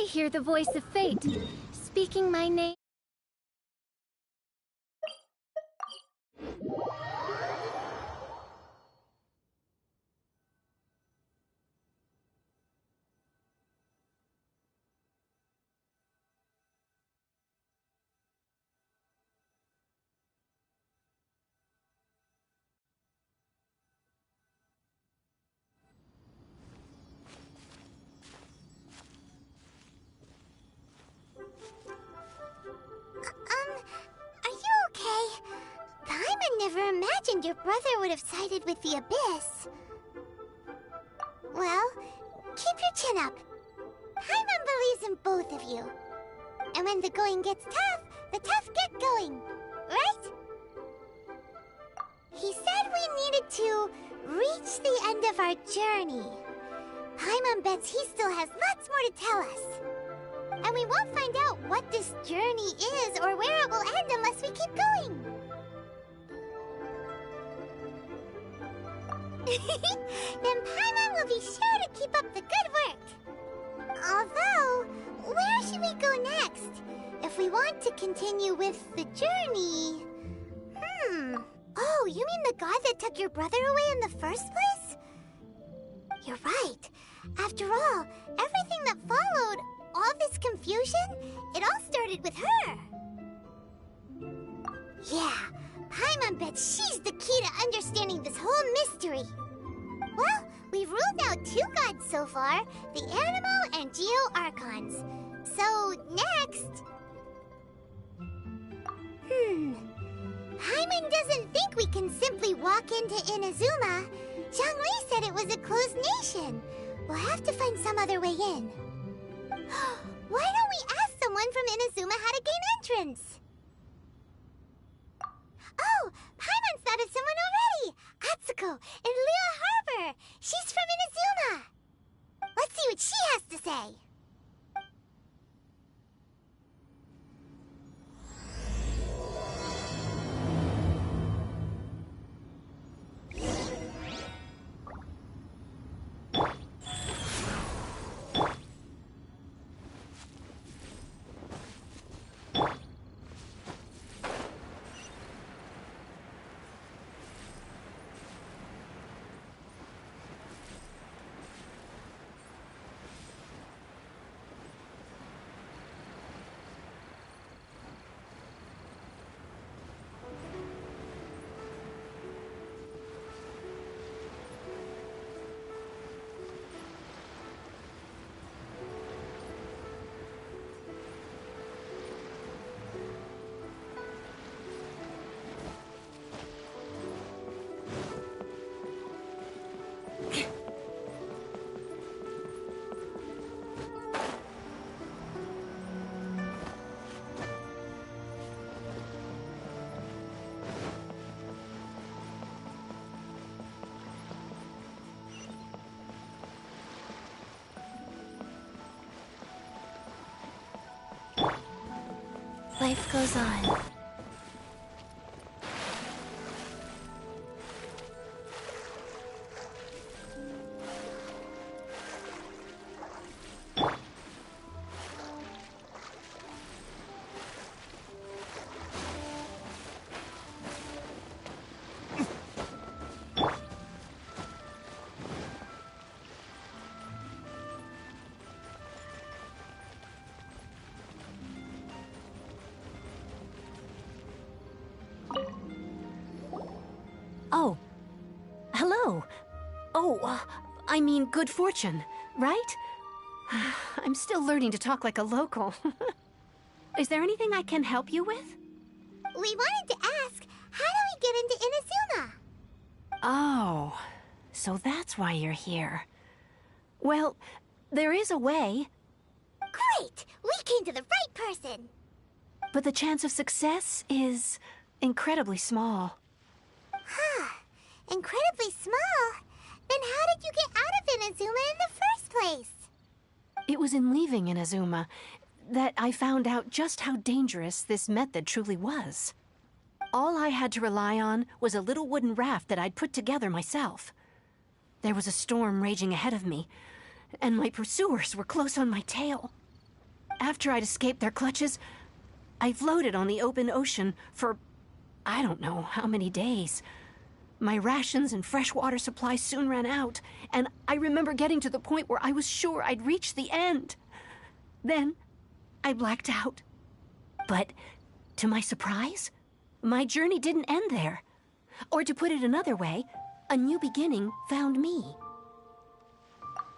hear the voice of fate, speaking my name. Are you okay? Paimon never imagined your brother would have sided with the Abyss. Well, keep your chin up. Paimon believes in both of you. And when the going gets tough, the tough get going, right? He said we needed to reach the end of our journey. Paimon bets he still has lots more to tell us. And we won't find out what this journey is or where it will end unless we keep going. Then Paimon will be sure to keep up the good work. Although, where should we go next? If we want to continue with the journey... Oh, you mean the god that took your brother away in the first place? You're right. After all, everything that followed, all this confusion, it all started with her. Yeah, Paimon bets she's the key to understanding this whole mystery. Well, we've ruled out 2 gods so far, the Animo and Geo Archons. So, next... Paimon doesn't think we can simply walk into Inazuma. Zhongli said it was a closed nation. We'll have to find some other way in. Why don't we ask someone from Inazuma how to gain entrance? Oh, Paimon's thought of someone already! Atsuko in Liyue Harbor! She's from Inazuma! Let's see what she has to say. Life goes on. Oh. Hello. Oh, I mean good fortune, right? I'm still learning to talk like a local. Is there anything I can help you with? We wanted to ask, how do we get into Inazuma? Oh, so that's why you're here. Well, there is a way. Great! We came to the right person! But the chance of success is incredibly small. Huh. Incredibly small? Then how did you get out of Inazuma in the first place? It was in leaving Inazuma that I found out just how dangerous this method truly was. All I had to rely on was a little wooden raft that I'd put together myself. There was a storm raging ahead of me, and my pursuers were close on my tail. after I'd escaped their clutches, I floated on the open ocean for I don't know how many days. My rations and freshwater supply soon ran out, and I remember getting to the point where I was sure I'd reached the end. Then, I blacked out. But, to my surprise, my journey didn't end there. Or to put it another way, a new beginning found me.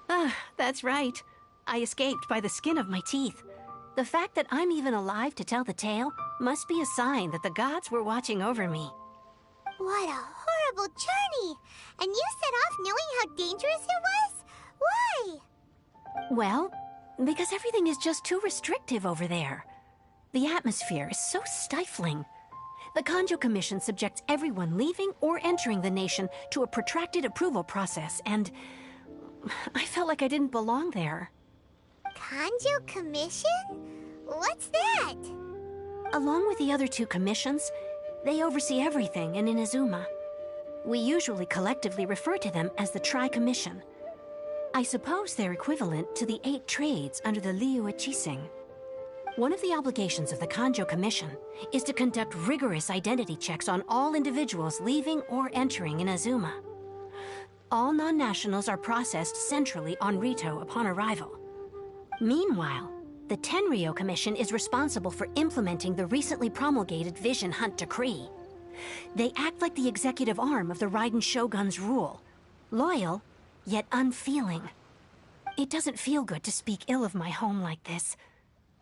Ah, that's right. I escaped by the skin of my teeth. The fact that I'm even alive to tell the tale must be a sign that the gods were watching over me. What a horrible journey! And you set off knowing how dangerous it was? Why? Well, because everything is just too restrictive over there. The atmosphere is so stifling. The Kanjo Commission subjects everyone leaving or entering the nation to a protracted approval process, and I felt like I didn't belong there. Kanjo Commission? What's that? Along with the other two commissions, they oversee everything in Inazuma. We usually collectively refer to them as the Tri-Commission. I suppose they're equivalent to the 8 trades under the Liyue Chising. One of the obligations of the Kanjo Commission is to conduct rigorous identity checks on all individuals leaving or entering Inazuma. All non-nationals are processed centrally on Rito upon arrival. Meanwhile, the Tenryo Commission is responsible for implementing the recently promulgated Vision Hunt Decree. They act like the executive arm of the Raiden Shogun's rule. Loyal, yet unfeeling. It doesn't feel good to speak ill of my home like this.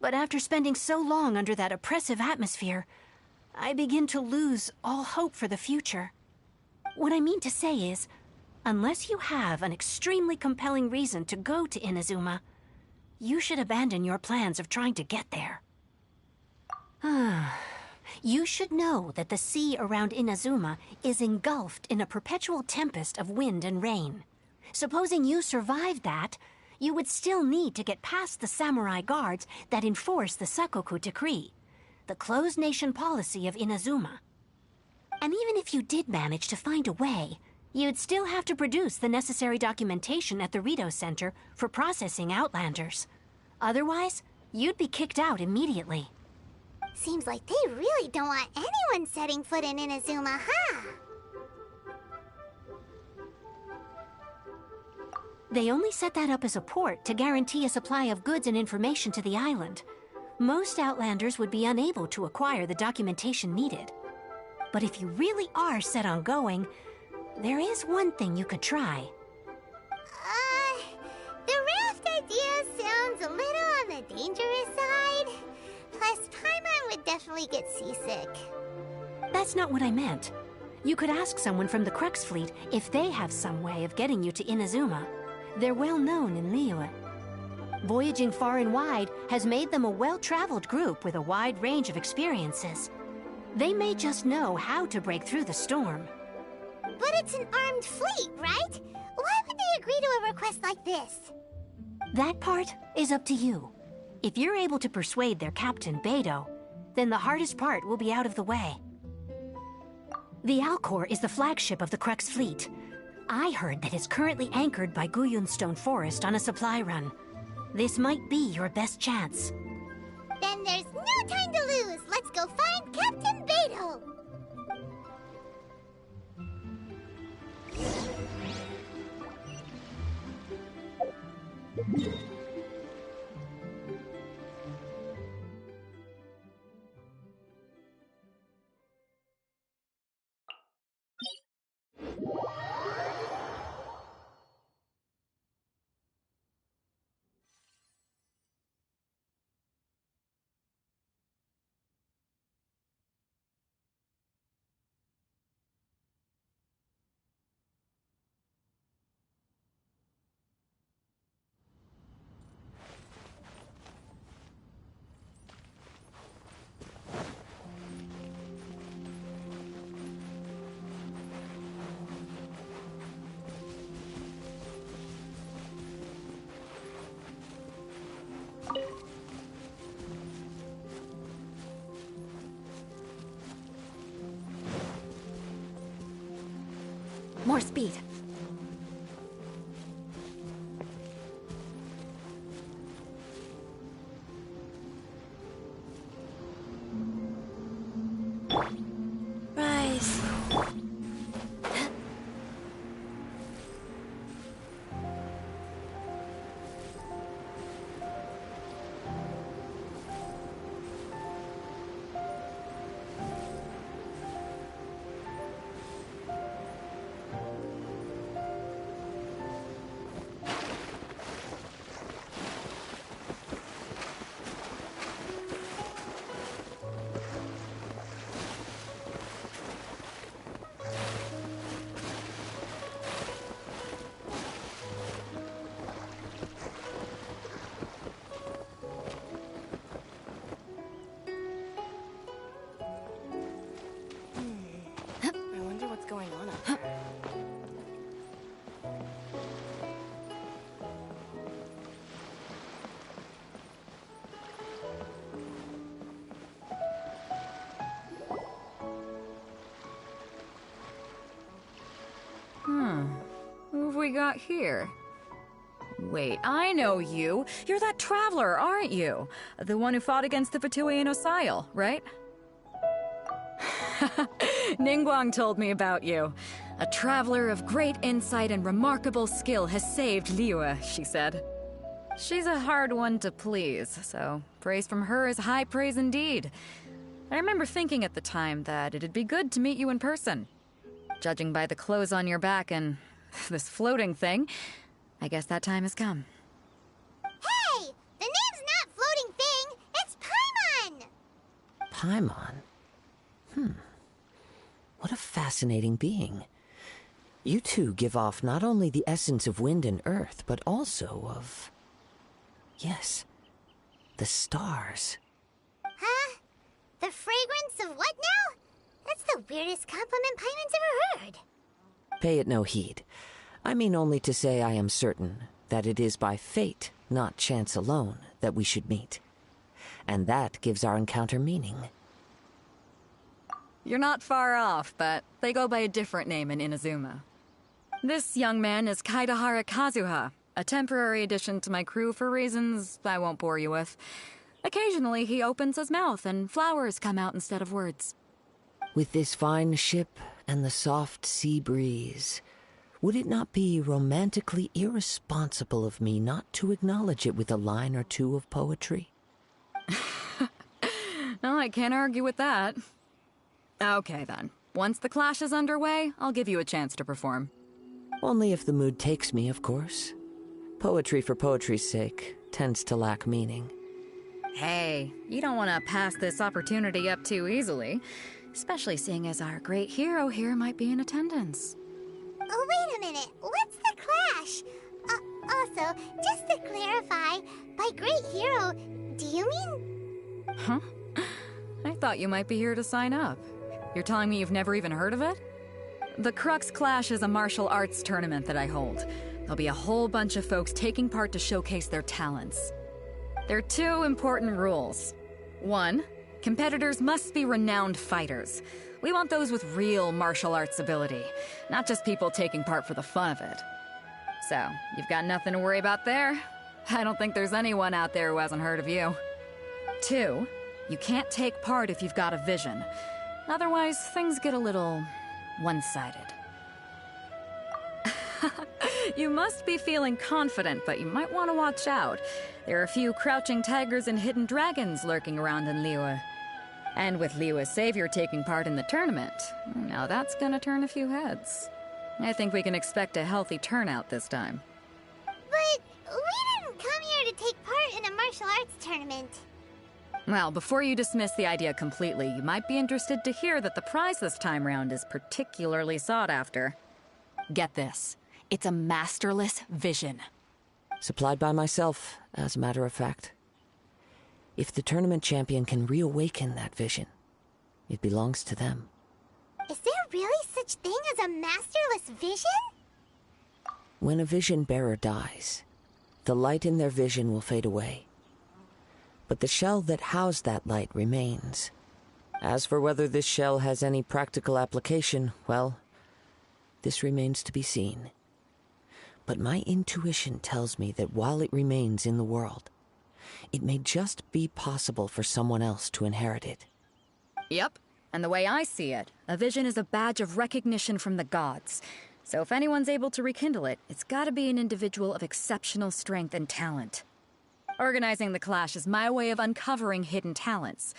But after spending so long under that oppressive atmosphere, I begin to lose all hope for the future. What I mean to say is, unless you have an extremely compelling reason to go to Inazuma, you should abandon your plans of trying to get there. You should know that the sea around Inazuma is engulfed in a perpetual tempest of wind and rain. Supposing you survived that, you would still need to get past the samurai guards that enforce the Sakoku Decree, the closed nation policy of Inazuma. And even if you did manage to find a way, you'd still have to produce the necessary documentation at the Rito Center for processing Outlanders. Otherwise, you'd be kicked out immediately. Seems like they really don't want anyone setting foot in Inazuma, huh? They only set that up as a port to guarantee a supply of goods and information to the island. Most Outlanders would be unable to acquire the documentation needed. But if you really are set on going, there is one thing you could try. The raft idea sounds a little on the dangerous side. Plus, Paimon would definitely get seasick. That's not what I meant. You could ask someone from the Crux Fleet if they have some way of getting you to Inazuma. They're well known in Liyue. Voyaging far and wide has made them a well-traveled group with a wide range of experiences. They may just know how to break through the storm. But it's an armed fleet, right? Why would they agree to a request like this? That part is up to you. If you're able to persuade their captain, Beidou, then the hardest part will be out of the way. The Alcor is the flagship of the Crux Fleet. I heard that it's currently anchored by Guyunstone Forest on a supply run. This might be your best chance. Then there's no time to lose. Let's go find Captain Beidou. More speed. we got here? Wait, I know you. You're that traveler, aren't you? The one who fought against the Fatui and Osile, right? Ningguang told me about you. A traveler of great insight and remarkable skill has saved Liyue, she said. She's a hard one to please, so praise from her is high praise indeed. I remember thinking at the time that it'd be good to meet you in person. Judging by the clothes on your back and this floating thing, I guess that time has come. Hey! The name's not Floating Thing! It's Paimon! Paimon? What a fascinating being. You two give off not only the essence of wind and earth, but also of... yes, the stars. Huh? The fragrance of what now? That's the weirdest compliment Paimon's ever heard. Pay it no heed. I mean only to say I am certain that it is by fate, not chance alone, that we should meet. And that gives our encounter meaning. You're not far off, but they go by a different name in Inazuma. This young man is Kaidahara Kazuha, a temporary addition to my crew for reasons I won't bore you with. Occasionally he opens his mouth and flowers come out instead of words. With this fine ship and the soft sea breeze, would it not be romantically irresponsible of me not to acknowledge it with a line or two of poetry? No, I can't argue with that. Okay then. Once the clash is underway, I'll give you a chance to perform. Only if the mood takes me, of course. Poetry for poetry's sake tends to lack meaning. Hey, you don't want to pass this opportunity up too easily, especially seeing as our great hero here might be in attendance. Oh, wait a minute. What's the clash? Also, just to clarify, by great hero, do you mean... Huh? I thought you might be here to sign up. You're telling me you've never even heard of it? The Crux Clash is a martial arts tournament that I hold. There'll be a whole bunch of folks taking part to showcase their talents. There are two important rules. 1, competitors must be renowned fighters. We want those with real martial arts ability, not just people taking part for the fun of it. So, you've got nothing to worry about there. I don't think there's anyone out there who hasn't heard of you. 2, you can't take part if you've got a vision. Otherwise, things get a little one-sided. You must be feeling confident, but you might want to watch out. There are a few crouching tigers and hidden dragons lurking around in Liyue. And with Liyue's savior taking part in the tournament, now that's gonna turn a few heads. I think we can expect a healthy turnout this time. But we didn't come here to take part in a martial arts tournament. Well, before you dismiss the idea completely, you might be interested to hear that the prize this time round is particularly sought after. Get this. It's a masterless vision. Supplied by myself, as a matter of fact. If the tournament champion can reawaken that vision, it belongs to them. Is there really such thing as a masterless vision? When a vision bearer dies, the light in their vision will fade away. But the shell that housed that light remains. As for whether this shell has any practical application, well, this remains to be seen. But my intuition tells me that while it remains in the world, it may just be possible for someone else to inherit it. Yep. And the way I see it, a vision is a badge of recognition from the gods. So if anyone's able to rekindle it, it's gotta be an individual of exceptional strength and talent. Organizing the clash is my way of uncovering hidden talents.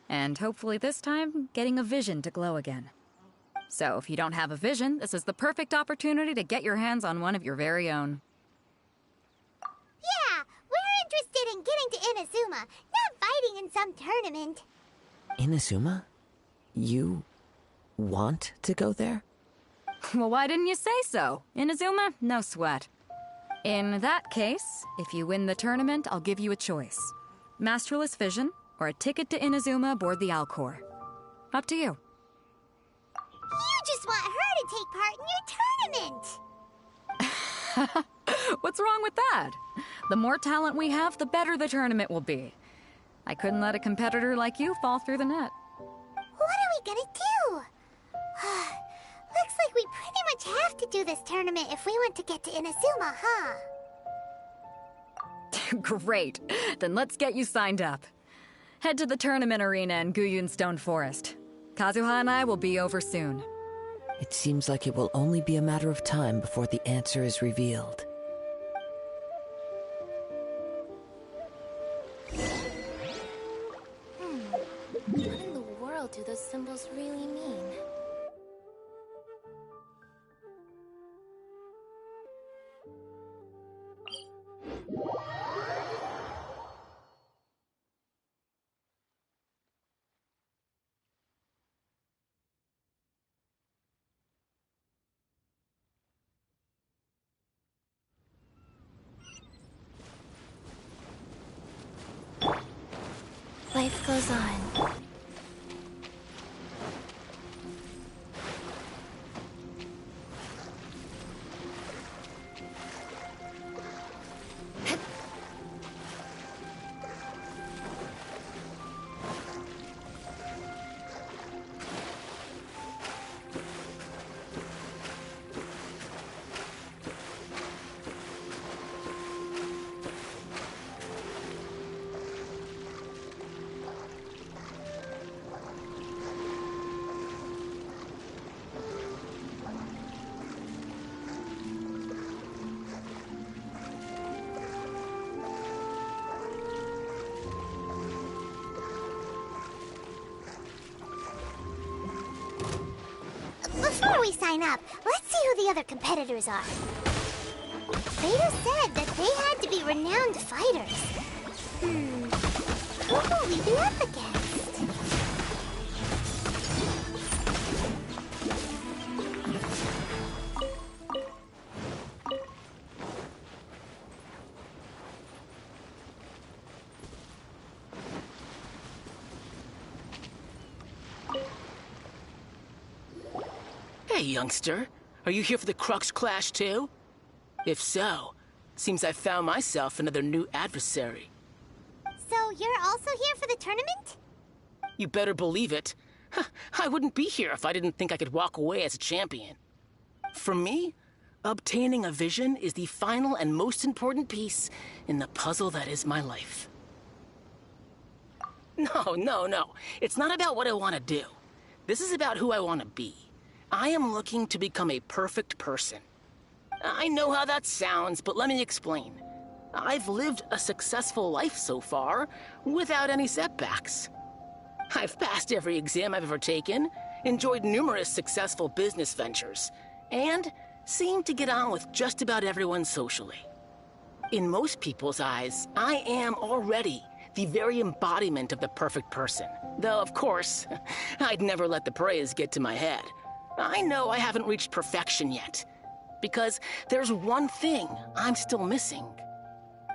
And hopefully this time, getting a vision to glow again. So if you don't have a vision, this is the perfect opportunity to get your hands on one of your very own. Yeah, we're interested in getting to Inazuma, not fighting in some tournament. Inazuma? You want to go there? Well, why didn't you say so? Inazuma? No sweat. In that case, if you win the tournament, I'll give you a choice. Masterless Vision, or a ticket to Inazuma aboard the Alcor. Up to you. You just want her to take part in your tournament! What's wrong with that? The more talent we have, the better the tournament will be. I couldn't let a competitor like you fall through the net. What are we gonna do? Looks like we pretty much have to do this tournament if we want to get to Inazuma, huh? Great. Then let's get you signed up. Head to the tournament arena in Guyun Stone Forest. Kazuha and I will be over soon. It seems like it will only be a matter of time before the answer is revealed. What in the world do those symbols really mean? Life goes on. Before we sign up, let's see who the other competitors are. Vader said that they had to be renowned fighters. Who will we be up against? Hey, youngster. Are you here for the Crux Clash, too? If so, seems I found myself another new adversary. So you're also here for the tournament? You better believe it. I wouldn't be here if I didn't think I could walk away as a champion. For me, obtaining a vision is the final and most important piece in the puzzle that is my life. No. It's not about what I want to do. This is about who I want to be. I am looking to become a perfect person. I know how that sounds, but let me explain. I've lived a successful life so far, without any setbacks. I've passed every exam I've ever taken, enjoyed numerous successful business ventures, and seem to get on with just about everyone socially. In most people's eyes, I am already the very embodiment of the perfect person. Though, of course, I'd never let the praise get to my head. I know I haven't reached perfection yet, because there's one thing I'm still missing.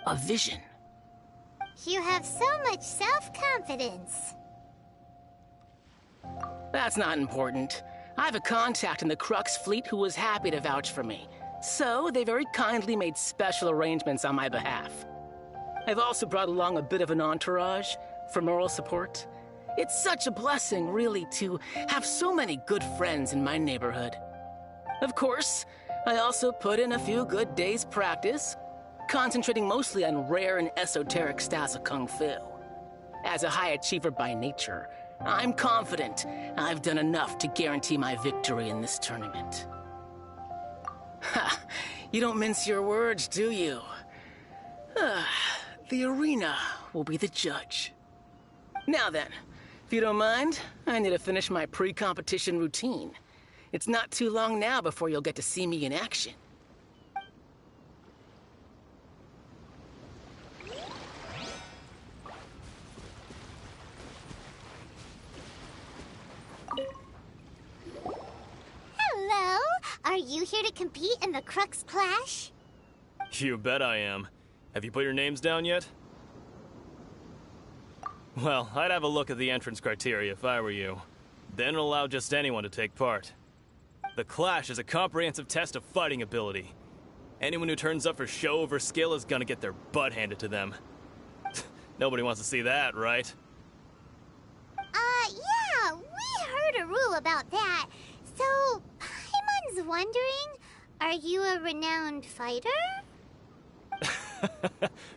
A vision. You have so much self-confidence. That's not important. I have a contact in the Crux fleet who was happy to vouch for me, so they very kindly made special arrangements on my behalf. I've also brought along a bit of an entourage for moral support. It's such a blessing, really, to have so many good friends in my neighborhood. Of course, I also put in a few good days' practice, concentrating mostly on rare and esoteric styles of Kung Fu. As a high achiever by nature, I'm confident I've done enough to guarantee my victory in this tournament. Ha! You don't mince your words, do you? The arena will be the judge. Now then, if you don't mind, I need to finish my pre-competition routine. It's not too long now before you'll get to see me in action. Hello? Are you here to compete in the Crux Clash? You bet I am. Have you put your names down yet? Well, I'd have a look at the entrance criteria if I were you. Then allow just anyone to take part. The Clash is a comprehensive test of fighting ability. Anyone who turns up for show over skill is gonna get their butt handed to them. Nobody wants to see that, right? Yeah, we heard a rule about that. So, was wondering, are you a renowned fighter?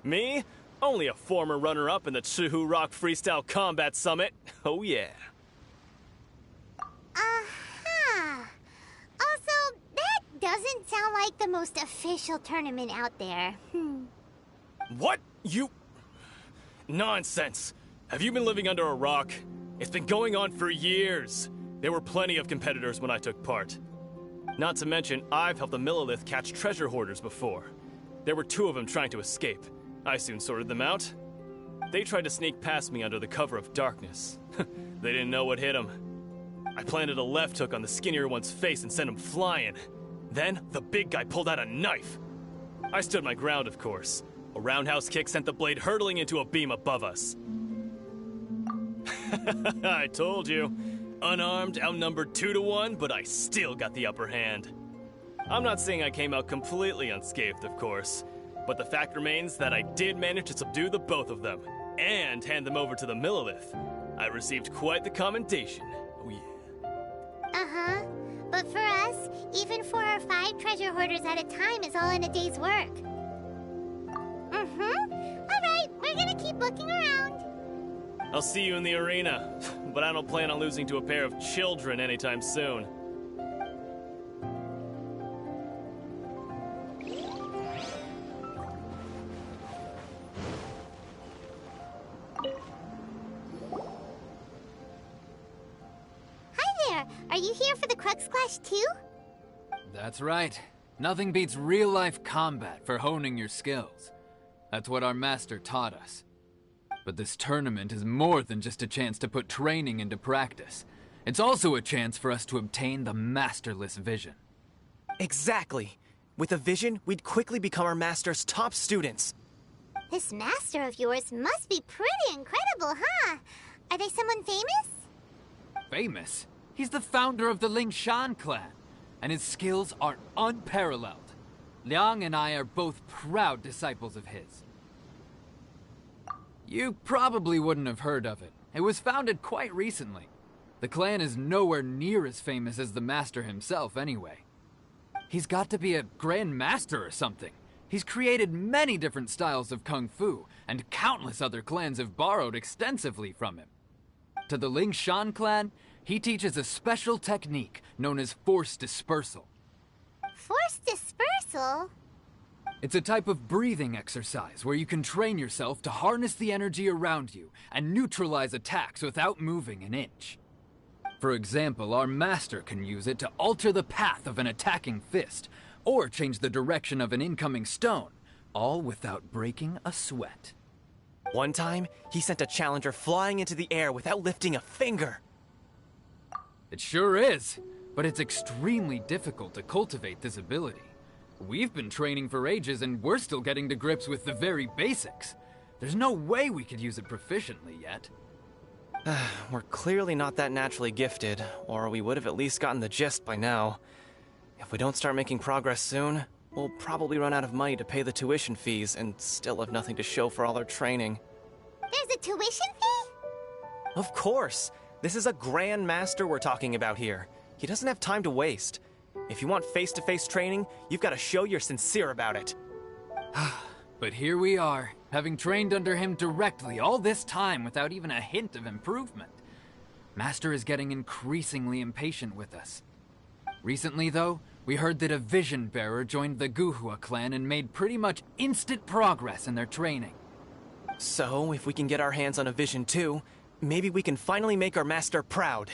Me? Only a former runner-up in the Chihu Rock Freestyle Combat Summit. Oh yeah. Aha! Also, that doesn't sound like the most official tournament out there. What? You... Nonsense. Have you been living under a rock? It's been going on for years. There were plenty of competitors when I took part. Not to mention, I've helped the Millilith catch treasure hoarders before. There were 2 of them trying to escape. I soon sorted them out. They tried to sneak past me under the cover of darkness. They didn't know what hit them. I planted a left hook on the skinnier one's face and sent him flying. Then, the big guy pulled out a knife. I stood my ground, of course. A roundhouse kick sent the blade hurtling into a beam above us. I told you. Unarmed, outnumbered 2 to 1, but I still got the upper hand. I'm not saying I came out completely unscathed, of course, but the fact remains that I did manage to subdue the both of them, and hand them over to the Millilith. I received quite the commendation. Oh yeah. Uh-huh. But for us, even 4 or 5 treasure hoarders at a time is all in a day's work. Alright, we're gonna keep looking around. I'll see you in the arena, but I don't plan on losing to a pair of children anytime soon. Hi there! Are you here for the Crux Clash too? That's right. Nothing beats real-life combat for honing your skills. That's what our master taught us. But this tournament is more than just a chance to put training into practice. It's also a chance for us to obtain the masterless vision. Exactly. With a vision, we'd quickly become our master's top students. This master of yours must be pretty incredible, huh? Are they someone famous? Famous? He's the founder of the Lingshan clan, and his skills are unparalleled. Liang and I are both proud disciples of his. You probably wouldn't have heard of it. It was founded quite recently. The clan is nowhere near as famous as the master himself, anyway. He's got to be a grand master or something. He's created many different styles of kung fu, and countless other clans have borrowed extensively from him. To the Lingshan clan, he teaches a special technique known as force dispersal. Force dispersal? It's a type of breathing exercise where you can train yourself to harness the energy around you and neutralize attacks without moving an inch. For example, our master can use it to alter the path of an attacking fist, or change the direction of an incoming stone, all without breaking a sweat. One time, he sent a challenger flying into the air without lifting a finger. It sure is, but it's extremely difficult to cultivate this ability. We've been training for ages and we're still getting to grips with the very basics. There's no way we could use it proficiently yet. We're clearly not that naturally gifted, or we would have at least gotten the gist by now. If we don't start making progress soon, we'll probably run out of money to pay the tuition fees and still have nothing to show for all our training. There's a tuition fee? Of course! This is a Grand Master we're talking about here. He doesn't have time to waste. If you want face-to-face training, you've got to show you're sincere about it. But here we are, having trained under him directly all this time without even a hint of improvement. Master is getting increasingly impatient with us. Recently, though, we heard that a vision bearer joined the Guhua clan and made pretty much instant progress in their training. So, if we can get our hands on a vision too, maybe we can finally make our master proud.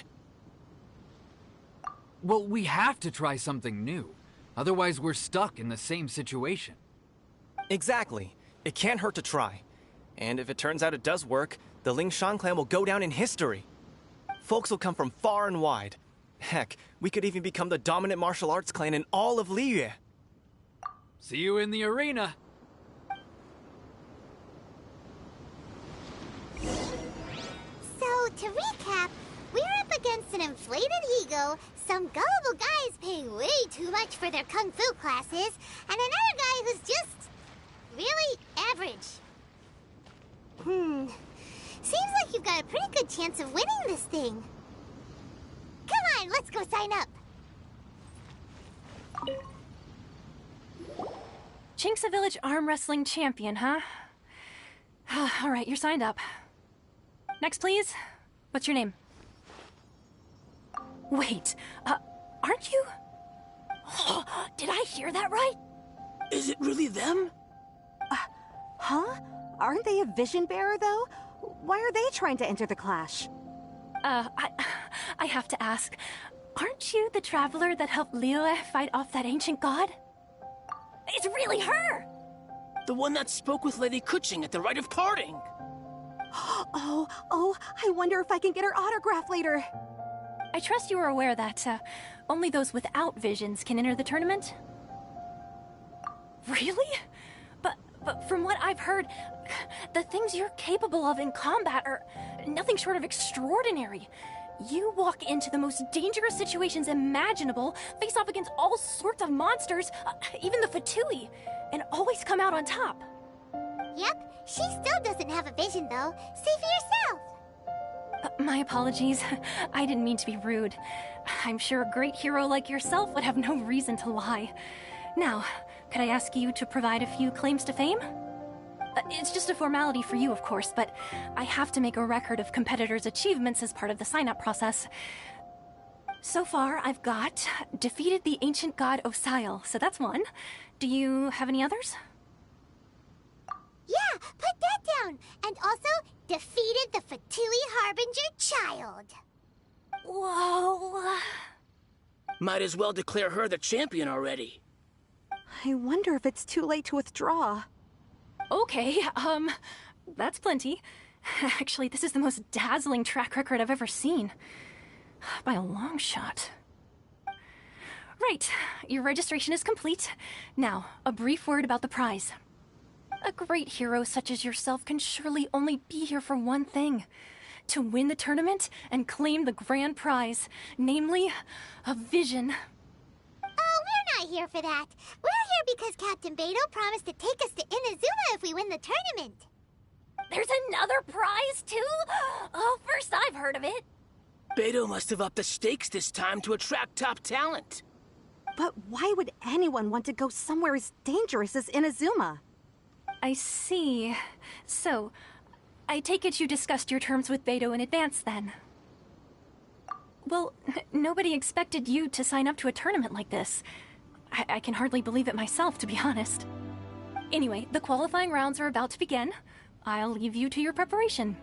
Well, we have to try something new. Otherwise, we're stuck in the same situation. Exactly. It can't hurt to try. And if it turns out it does work, the Lingshan clan will go down in history. Folks will come from far and wide. Heck, we could even become the dominant martial arts clan in all of Liyue. See you in the arena. So, to recap, we're up against an inflated ego, some gullible guys paying way too much for their kung fu classes, and another guy who's just really average. Seems like you've got a pretty good chance of winning this thing. Come on, let's go sign up. Chinksa Village arm wrestling champion, huh? All right, you're signed up. Next, please. What's your name? Wait, aren't you? Did I hear that right? Is it really them? Huh? Aren't they a vision bearer, though? Why are they trying to enter the clash? I have to ask, aren't you the traveler that helped Liyue fight off that ancient god? It's really her! The one that spoke with Lady Kuching at the rite of parting. Oh, I wonder if I can get her autograph later. I trust you are aware that, only those without visions can enter the tournament? Really? But from what I've heard, the things you're capable of in combat are nothing short of extraordinary. You walk into the most dangerous situations imaginable, face off against all sorts of monsters, even the Fatui, and always come out on top. Yep, she still doesn't have a vision, though. Say for yourself. My apologies. I didn't mean to be rude. I'm sure a great hero like yourself would have no reason to lie. Now, could I ask you to provide a few claims to fame? It's just a formality for you, of course, but I have to make a record of competitors' achievements as part of the sign-up process. So far, I've got defeated the ancient god Osail, so that's one. Do you have any others? Yeah, put that down. And also, defeated the Fatui Harbinger child. Whoa. Might as well declare her the champion already. I wonder if it's too late to withdraw. Okay, that's plenty. Actually, this is the most dazzling track record I've ever seen. By a long shot. Right, your registration is complete. Now, a brief word about the prize. A great hero such as yourself can surely only be here for one thing. To win the tournament and claim the grand prize, namely, a vision. Oh, we're not here for that. We're here because Captain Beidou promised to take us to Inazuma if we win the tournament. There's another prize, too? Oh, first I've heard of it. Beidou must have upped the stakes this time to attract top talent. But why would anyone want to go somewhere as dangerous as Inazuma? I see. So, I take it you discussed your terms with Beidou in advance, then? Well, nobody expected you to sign up to a tournament like this. I can hardly believe it myself, to be honest. Anyway, the qualifying rounds are about to begin. I'll leave you to your preparation.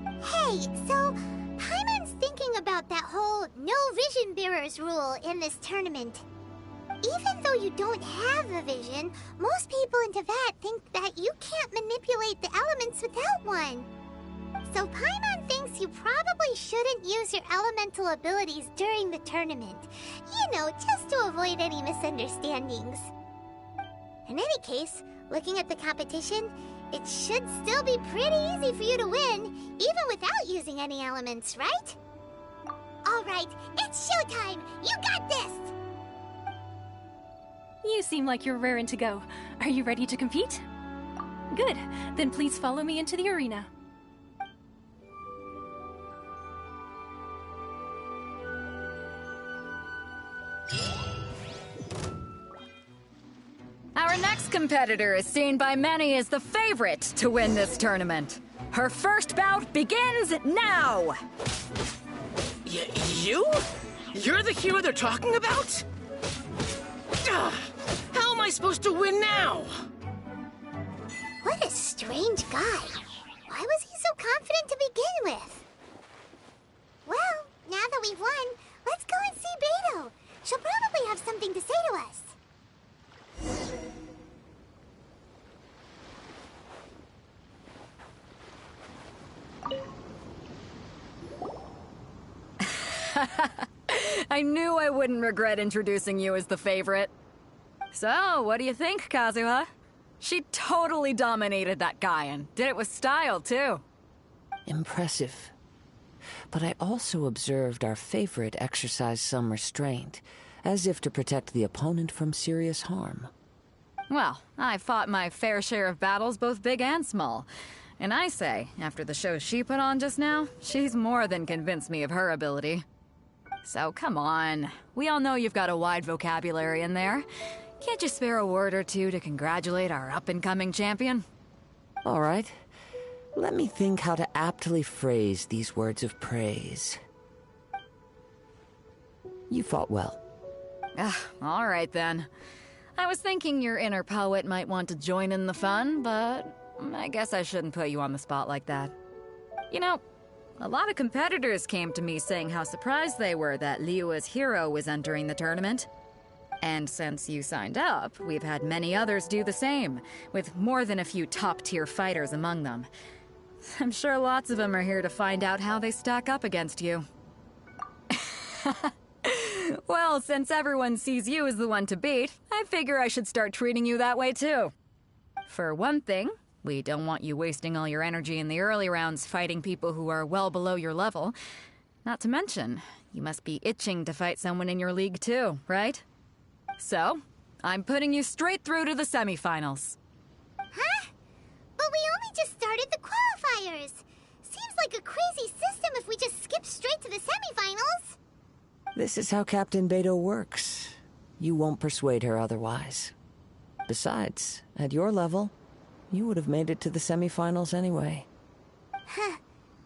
Hey, so Paimon's thinking about that whole no vision bearers rule in this tournament. Even though you don't have a vision, most people in Teyvat think that you can't manipulate the elements without one. So Paimon thinks you probably shouldn't use your elemental abilities during the tournament. You know, just to avoid any misunderstandings. In any case, looking at the competition, it should still be pretty easy for you to win, even without using any elements, right? Alright, it's showtime! You got this! You seem like you're raring to go. Are you ready to compete? Good. Then please follow me into the arena. Our next competitor is seen by many as the favorite to win this tournament. Her first bout begins now! You? You're the hero they're talking about? How am I supposed to win now? What a strange guy. Why was he so confident to begin with? Well, now that we've won, let's go and see Beidou. She'll probably have something to say to us. I knew I wouldn't regret introducing you as the favorite. So, what do you think, Kazuha? She totally dominated that guy and did it with style, too. Impressive. But I also observed our favorite exercise some restraint, as if to protect the opponent from serious harm. Well, I fought my fair share of battles, both big and small. And I say, after the show she put on just now, she's more than convinced me of her ability. So come on. We all know you've got a wide vocabulary in there. Can't you spare a word or two to congratulate our up-and-coming champion? All right. Let me think how to aptly phrase these words of praise. You fought well. All right then. I was thinking your inner poet might want to join in the fun, but I guess I shouldn't put you on the spot like that. You know, a lot of competitors came to me saying how surprised they were that Liyue's hero was entering the tournament. And since you signed up, we've had many others do the same, with more than a few top-tier fighters among them. I'm sure lots of them are here to find out how they stack up against you. Well, since everyone sees you as the one to beat, I figure I should start treating you that way too. For one thing, we don't want you wasting all your energy in the early rounds fighting people who are well below your level. Not to mention, you must be itching to fight someone in your league too, right? So, I'm putting you straight through to the semifinals. Huh? But we only just started the qualifiers. Seems like a crazy system if we just skip straight to the semifinals. This is how Captain Beto works. You won't persuade her otherwise. Besides, at your level, you would have made it to the semifinals anyway. Huh.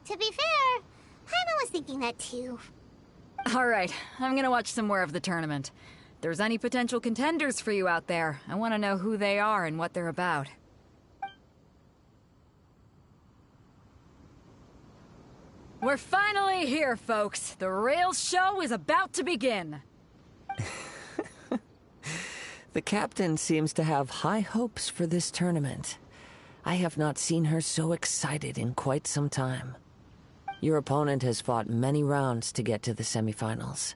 To be fair, Paimon was thinking that too. Alright, I'm gonna watch some more of the tournament. If there's any potential contenders for you out there, I want to know who they are and what they're about. We're finally here, folks. The real show is about to begin. The captain seems to have high hopes for this tournament. I have not seen her so excited in quite some time. Your opponent has fought many rounds to get to the semifinals.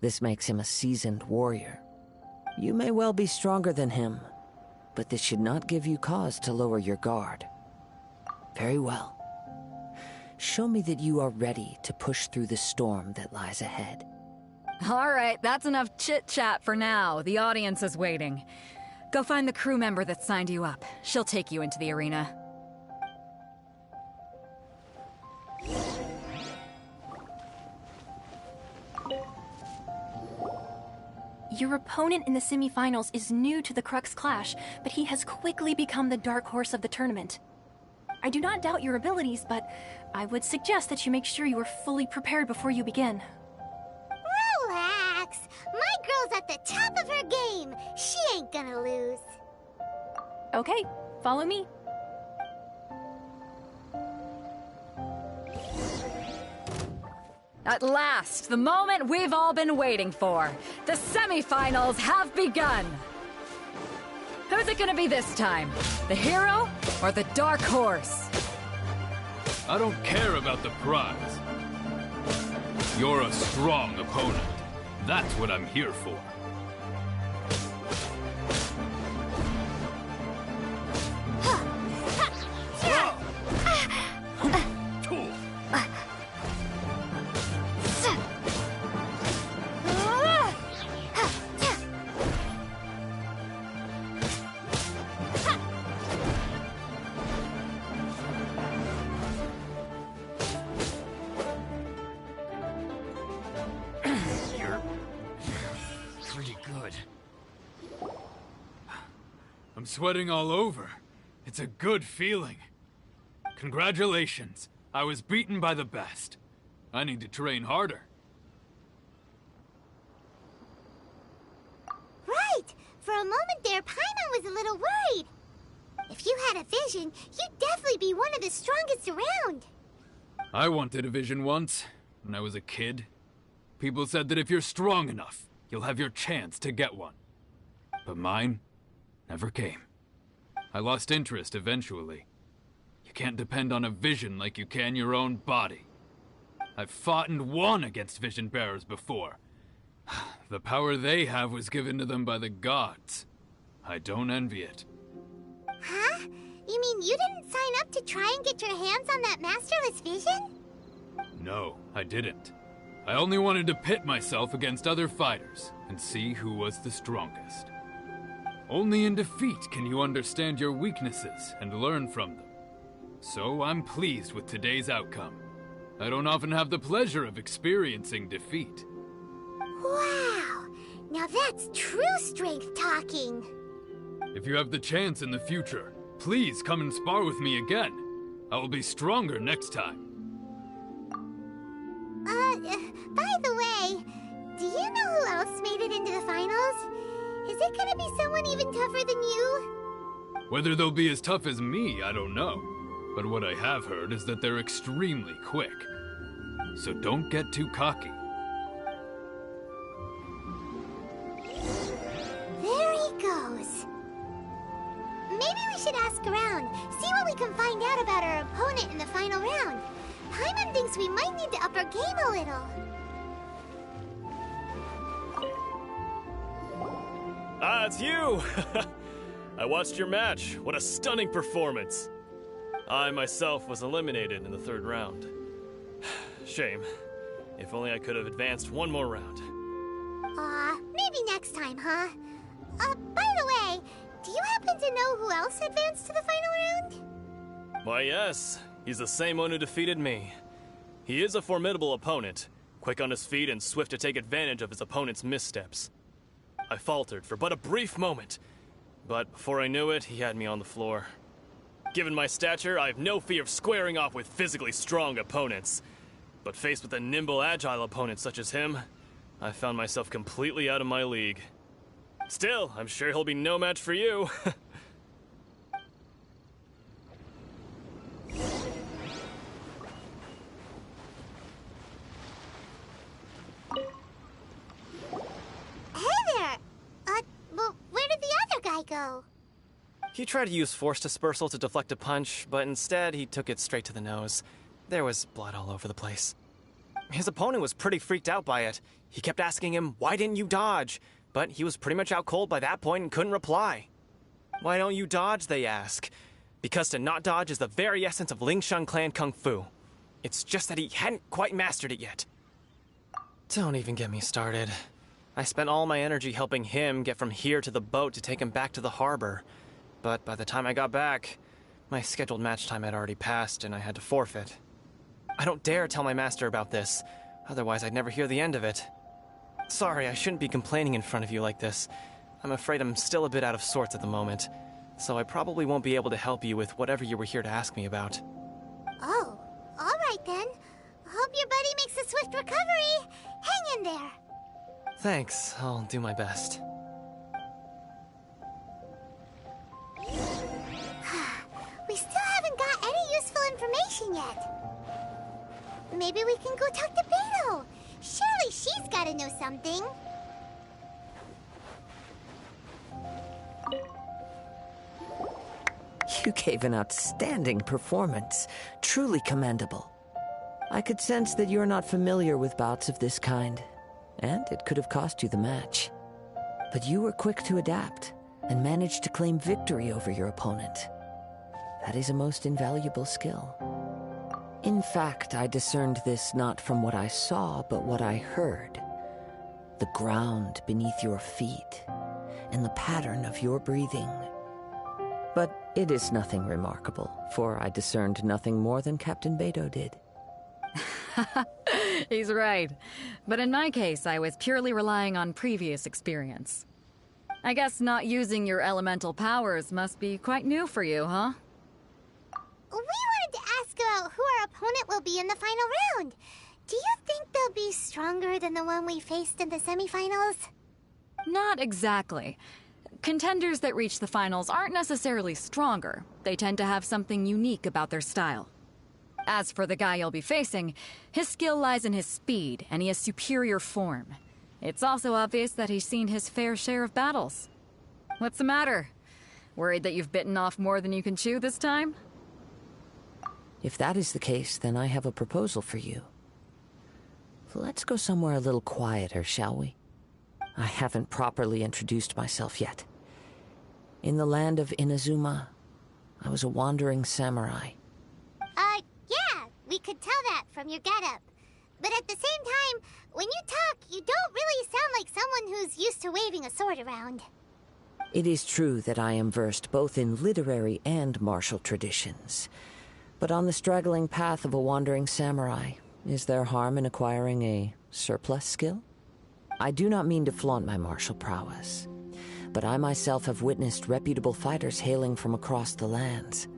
This makes him a seasoned warrior. You may well be stronger than him, but this should not give you cause to lower your guard. Very well. Show me that you are ready to push through the storm that lies ahead. All right, that's enough chit-chat for now. The audience is waiting. Go find the crew member that signed you up. She'll take you into the arena. Your opponent in the semifinals is new to the Crux Clash, but he has quickly become the dark horse of the tournament. I do not doubt your abilities, but I would suggest that you make sure you are fully prepared before you begin. Relax. My girl's at the top of her game. She ain't gonna lose. Okay, follow me. At last, the moment we've all been waiting for. The semifinals have begun. Who's it gonna be this time? The hero or the dark horse? I don't care about the prize. You're a strong opponent. That's what I'm here for. I'm sweating all over. It's a good feeling. Congratulations. I was beaten by the best. I need to train harder. Right! For a moment there, Paimon was a little worried. If you had a vision, you'd definitely be one of the strongest around. I wanted a vision once, when I was a kid. People said that if you're strong enough, you'll have your chance to get one. But mine never came. I lost interest eventually. You can't depend on a vision like you can your own body. I've fought and won against vision bearers before. The power they have was given to them by the gods. I don't envy it. Huh? You mean you didn't sign up to try and get your hands on that masterless vision? No, I didn't. I only wanted to pit myself against other fighters and see who was the strongest. Only in defeat can you understand your weaknesses and learn from them. So I'm pleased with today's outcome. I don't often have the pleasure of experiencing defeat. Wow! Now that's true strength talking. If you have the chance in the future, please come and spar with me again. I will be stronger next time. By the way, do you know who else made it into the finals? Is it gonna be someone even tougher than you? Whether they'll be as tough as me, I don't know. But what I have heard is that they're extremely quick. So don't get too cocky. There he goes. Maybe we should ask around, see what we can find out about our opponent in the final round. Paimon thinks we might need to up our game a little. Ah, it's you! I watched your match. What a stunning performance. I myself was eliminated in the third round. Shame. If only I could have advanced one more round. Maybe next time, huh? By the way, do you happen to know who else advanced to the final round? Why, yes. He's the same one who defeated me. He is a formidable opponent, quick on his feet and swift to take advantage of his opponent's missteps. I faltered for but a brief moment, but before I knew it, he had me on the floor. Given my stature, I have no fear of squaring off with physically strong opponents. But faced with a nimble, agile opponent such as him, I found myself completely out of my league. Still, I'm sure he'll be no match for you. Well, where did the other guy go? He tried to use force dispersal to deflect a punch, but instead he took it straight to the nose. There was blood all over the place. His opponent was pretty freaked out by it. He kept asking him, "Why didn't you dodge?" But he was pretty much out cold by that point and couldn't reply. "Why don't you dodge?" they ask. Because to not dodge is the very essence of Lingshan clan kung fu. It's just that he hadn't quite mastered it yet. Don't even get me started. I spent all my energy helping him get from here to the boat to take him back to the harbor. But by the time I got back, my scheduled match time had already passed and I had to forfeit. I don't dare tell my master about this, otherwise I'd never hear the end of it. Sorry, I shouldn't be complaining in front of you like this. I'm afraid I'm still a bit out of sorts at the moment, so I probably won't be able to help you with whatever you were here to ask me about. Oh, alright then. Hope your buddy makes a swift recovery. Hang in there. Thanks, I'll do my best. We still haven't got any useful information yet. Maybe we can go talk to Beto. Surely she's gotta know something. You gave an outstanding performance. Truly commendable. I could sense that you're not familiar with bouts of this kind, and it could have cost you the match. But you were quick to adapt, and managed to claim victory over your opponent. That is a most invaluable skill. In fact, I discerned this not from what I saw, but what I heard. The ground beneath your feet, and the pattern of your breathing. But it is nothing remarkable, for I discerned nothing more than Captain Beto did. He's right. But in my case, I was purely relying on previous experience. I guess not using your elemental powers must be quite new for you, huh? We wanted to ask about who our opponent will be in the final round. Do you think they'll be stronger than the one we faced in the semifinals? Not exactly. Contenders that reach the finals aren't necessarily stronger. They tend to have something unique about their style. As for the guy you'll be facing, his skill lies in his speed, and he has superior form. It's also obvious that he's seen his fair share of battles. What's the matter? Worried that you've bitten off more than you can chew this time? If that is the case, then I have a proposal for you. Let's go somewhere a little quieter, shall we? I haven't properly introduced myself yet. In the land of Inazuma, I was a wandering samurai. Yeah, we could tell that from your getup. But at the same time, when you talk, you don't really sound like someone who's used to waving a sword around. It is true that I am versed both in literary and martial traditions. But on the straggling path of a wandering samurai, is there harm in acquiring a surplus skill? I do not mean to flaunt my martial prowess, but I myself have witnessed reputable fighters hailing from across the lands.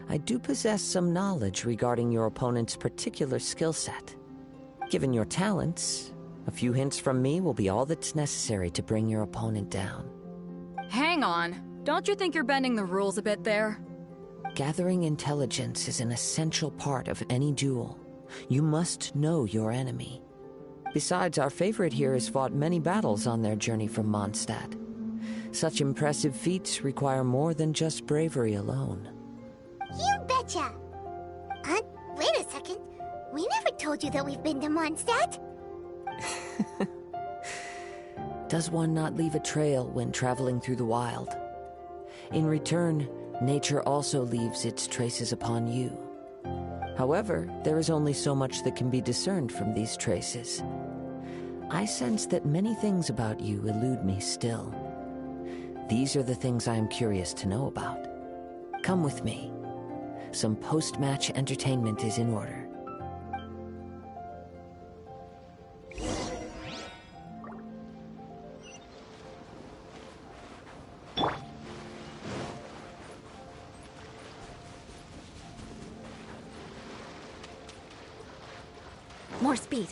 I do possess some knowledge regarding your opponent's particular skill set. Given your talents, a few hints from me will be all that's necessary to bring your opponent down. Hang on. Don't you think you're bending the rules a bit there? Gathering intelligence is an essential part of any duel. You must know your enemy. Besides, our favorite here has fought many battles on their journey from Mondstadt. Such impressive feats require more than just bravery alone. You betcha! Wait a second. We never told you that we've been to Mondstadt. Does one not leave a trail when traveling through the wild? In return, nature also leaves its traces upon you. However, there is only so much that can be discerned from these traces. I sense that many things about you elude me still. These are the things I am curious to know about. Come with me. Some post-match entertainment is in order. More speed.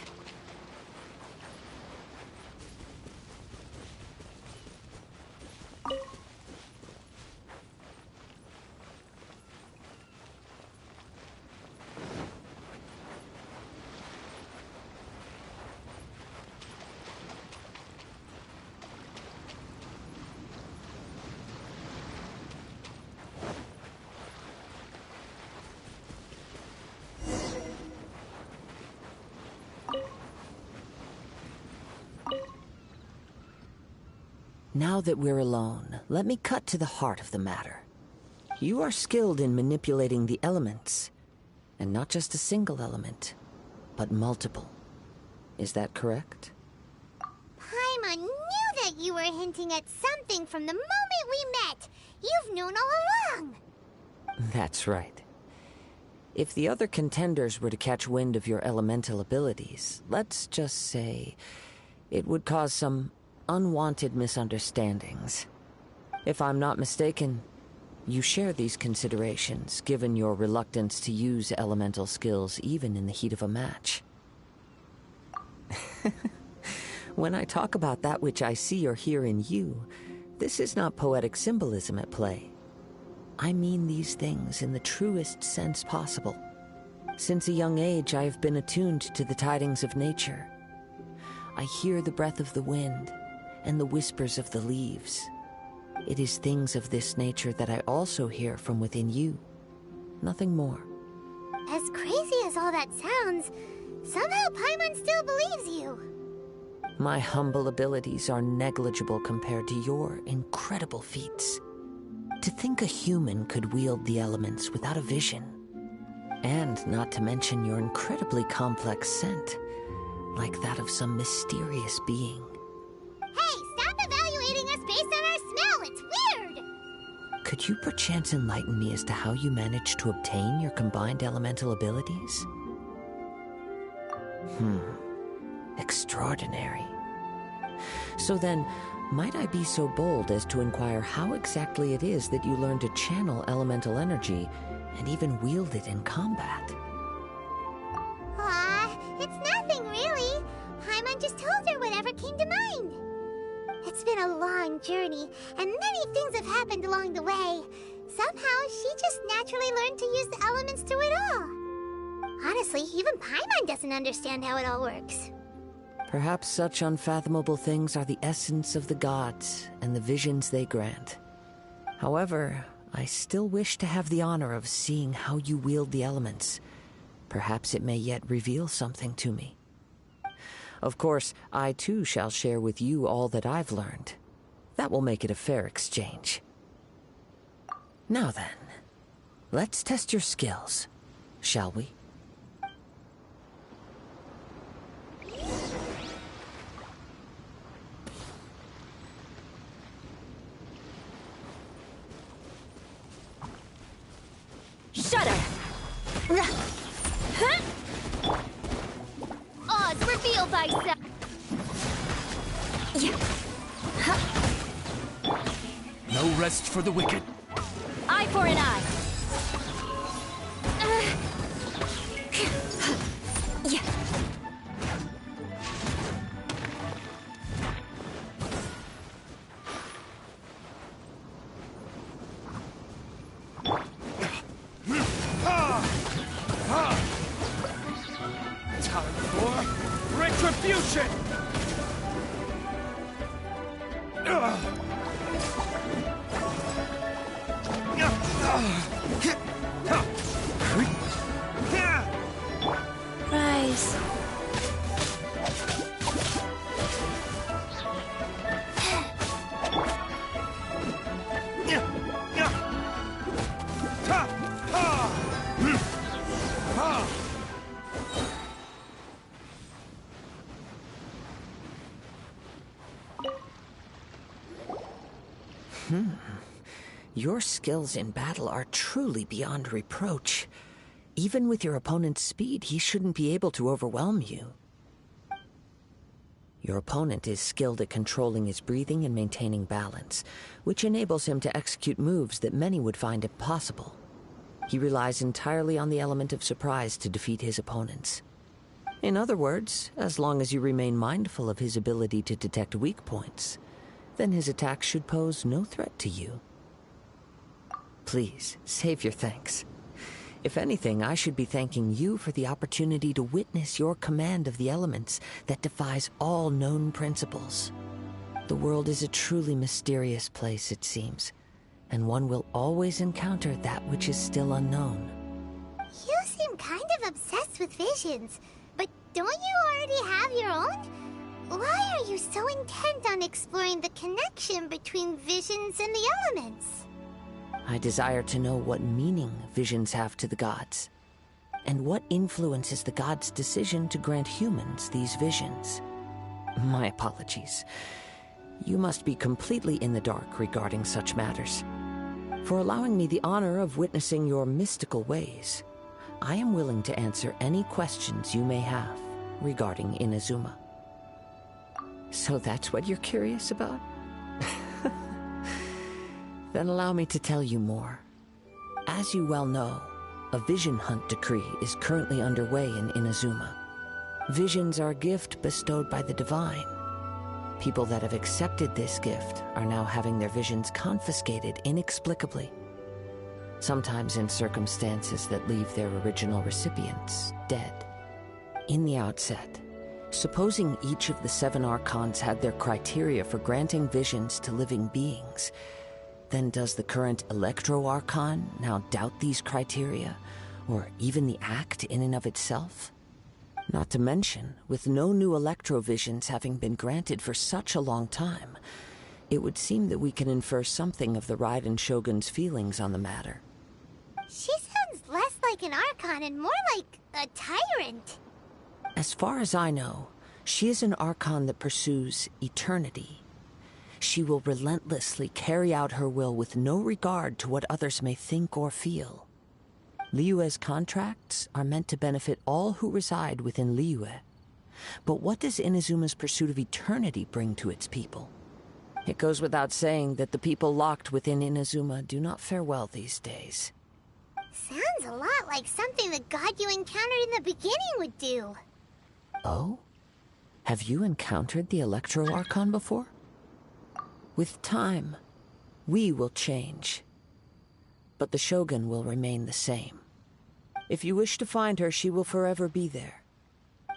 Now that we're alone, let me cut to the heart of the matter. You are skilled in manipulating the elements, and not just a single element, but multiple. Is that correct? Paimon knew that you were hinting at something from the moment we met. You've known all along. That's right. If the other contenders were to catch wind of your elemental abilities, let's just say it would cause some unwanted misunderstandings. If I'm not mistaken, you share these considerations, given your reluctance to use elemental skills even in the heat of a match. When I talk about that which I see or hear in you, this is not poetic symbolism at play. I mean these things in the truest sense possible. Since a young age, I have been attuned to the tidings of nature. I hear the breath of the wind and the whispers of the leaves. It is things of this nature that I also hear from within you. Nothing more. As crazy as all that sounds, somehow Paimon still believes you. My humble abilities are negligible compared to your incredible feats. To think a human could wield the elements without a vision. And not to mention your incredibly complex scent, like that of some mysterious being. Hey, stop evaluating us based on our smell! It's weird! Could you perchance enlighten me as to how you managed to obtain your combined elemental abilities? Extraordinary. So then, might I be so bold as to inquire how exactly it is that you learn to channel elemental energy and even wield it in combat? It's nothing really. Paimon just told her whatever came to mind. It's been a long journey, and many things have happened along the way. Somehow, she just naturally learned to use the elements through it all. Honestly, even Paimon doesn't understand how it all works. Perhaps such unfathomable things are the essence of the gods and the visions they grant. However, I still wish to have the honor of seeing how you wield the elements. Perhaps it may yet reveal something to me. Of course, I too shall share with you all that I've learned. That will make it a fair exchange. Now then, let's test your skills, shall we? Shudder! Odds, reveal thyself! No rest for the wicked. Eye for an eye. Time for retribution! Rise. Your skills in battle are truly beyond reproach. Even with your opponent's speed, he shouldn't be able to overwhelm you. Your opponent is skilled at controlling his breathing and maintaining balance, which enables him to execute moves that many would find impossible. He relies entirely on the element of surprise to defeat his opponents. In other words, as long as you remain mindful of his ability to detect weak points, then his attacks should pose no threat to you. Please, save your thanks. If anything, I should be thanking you for the opportunity to witness your command of the elements that defies all known principles. The world is a truly mysterious place, it seems, and one will always encounter that which is still unknown. You seem kind of obsessed with visions, but don't you already have your own? Why are you so intent on exploring the connection between visions and the elements? I desire to know what meaning visions have to the gods, and what influences the gods' decision to grant humans these visions. My apologies. You must be completely in the dark regarding such matters. For allowing me the honor of witnessing your mystical ways, I am willing to answer any questions you may have regarding Inazuma. So that's what you're curious about? Then allow me to tell you more. As you well know, a vision hunt decree is currently underway in Inazuma. Visions are a gift bestowed by the divine. People that have accepted this gift are now having their visions confiscated inexplicably. Sometimes in circumstances that leave their original recipients dead. In the outset, supposing each of the 7 archons had their criteria for granting visions to living beings, then does the current Electro-Archon now doubt these criteria, or even the act in and of itself? Not to mention, with no new Electro-Visions having been granted for such a long time, it would seem that we can infer something of the Raiden Shogun's feelings on the matter. She sounds less like an Archon and more like a tyrant. As far as I know, she is an Archon that pursues eternity. She will relentlessly carry out her will with no regard to what others may think or feel. Liyue's contracts are meant to benefit all who reside within Liyue. But what does Inazuma's pursuit of eternity bring to its people? It goes without saying that the people locked within Inazuma do not fare well these days. Sounds a lot like something the god you encountered in the beginning would do. Oh? Have you encountered the Electro-Archon before? With time, we will change. But the Shogun will remain the same. If you wish to find her, she will forever be there.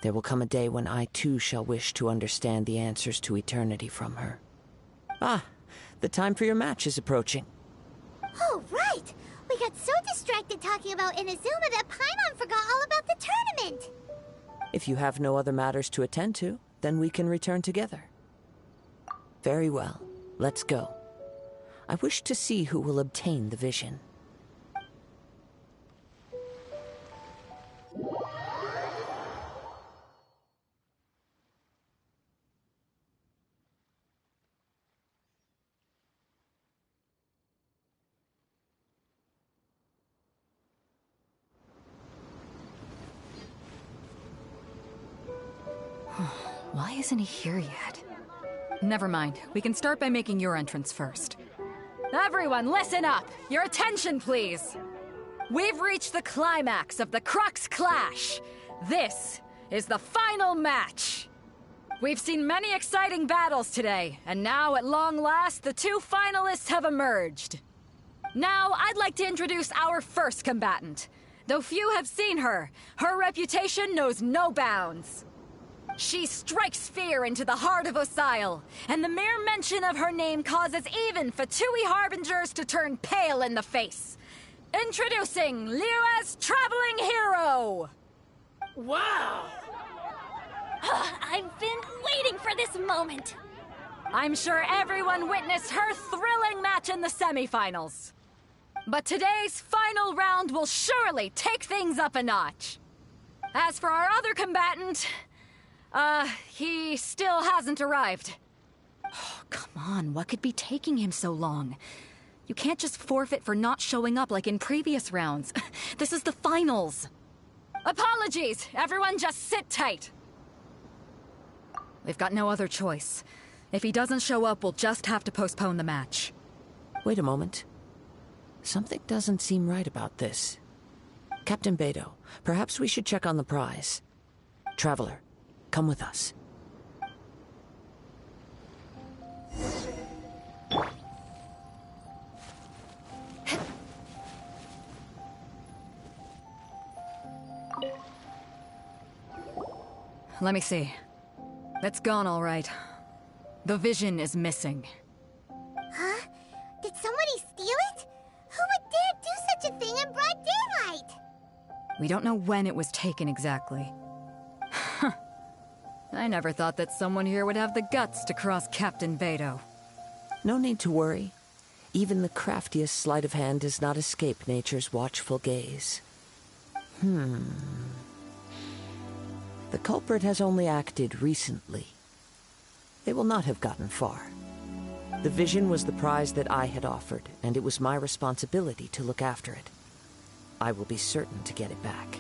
There will come a day when I too shall wish to understand the answers to eternity from her. Ah, the time for your match is approaching. Oh, right! We got so distracted talking about Inazuma that Paimon forgot all about the tournament! If you have no other matters to attend to, then we can return together. Very well. Let's go. I wish to see who will obtain the vision. Why isn't he here yet? Never mind. We can start by making your entrance first. Everyone, listen up! Your attention, please! We've reached the climax of the Crux Clash! This is the final match! We've seen many exciting battles today, and now, at long last, the two finalists have emerged. Now, I'd like to introduce our first combatant. Though few have seen her, her reputation knows no bounds. She strikes fear into the heart of Osile, and the mere mention of her name causes even Fatui Harbingers to turn pale in the face. Introducing Liyue's Traveling Hero! Wow! I've been waiting for this moment. I'm sure everyone witnessed her thrilling match in the semifinals. But today's final round will surely take things up a notch. As for our other combatant, he still hasn't arrived. Oh, come on, what could be taking him so long? You can't just forfeit for not showing up like in previous rounds. This is the finals. Apologies, everyone just sit tight. We've got no other choice. If he doesn't show up, we'll just have to postpone the match. Wait a moment. Something doesn't seem right about this. Captain Beidou, perhaps we should check on the prize. Traveler, come with us. Let me see. It's gone all right. The vision is missing. Huh? Did somebody steal it? Who would dare do such a thing in broad daylight? We don't know when it was taken exactly. I never thought that someone here would have the guts to cross Captain Beidou. No need to worry. Even the craftiest sleight of hand does not escape nature's watchful gaze. The culprit has only acted recently. They will not have gotten far. The vision was the prize that I had offered, and it was my responsibility to look after it. I will be certain to get it back.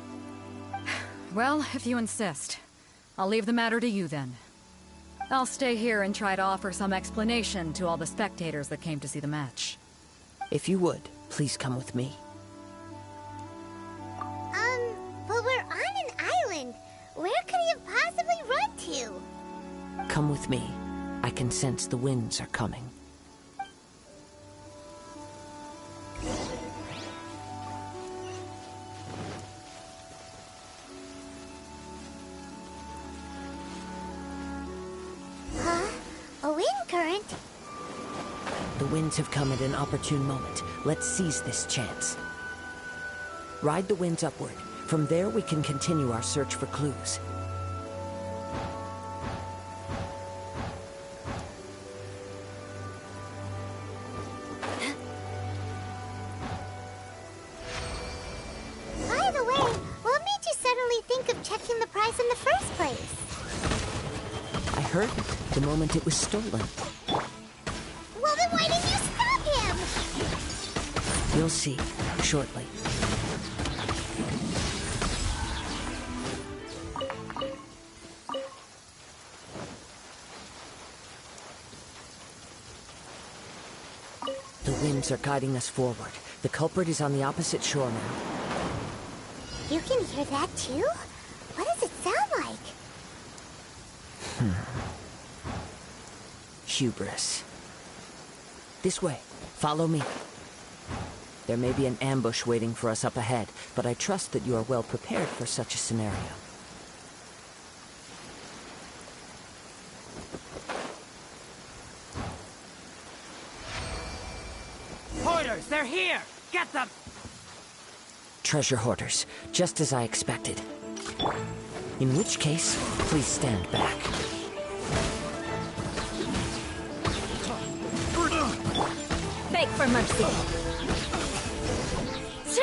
Well, if you insist. I'll leave the matter to you then. I'll stay here and try to offer some explanation to all the spectators that came to see the match. If you would, please come with me. But we're on an island. Where could he have possibly run to? Come with me. I can sense the winds are coming. Huh? A wind current? The winds have come at an opportune moment. Let's seize this chance. Ride the winds upward. From there, we can continue our search for clues. By the way, what made you suddenly think of checking the prize in the first place? I heard it the moment it was stolen. Well, then why didn't you stop him? You'll see shortly. The winds are guiding us forward. The culprit is on the opposite shore now. You can hear that too? What does it sound like? Hubris. This way. Follow me. There may be an ambush waiting for us up ahead, but I trust that you are well prepared for such a scenario. Hoarders, they're here! Get them! Treasure hoarders, just as I expected. In which case, please stand back. Beg for mercy. Tch!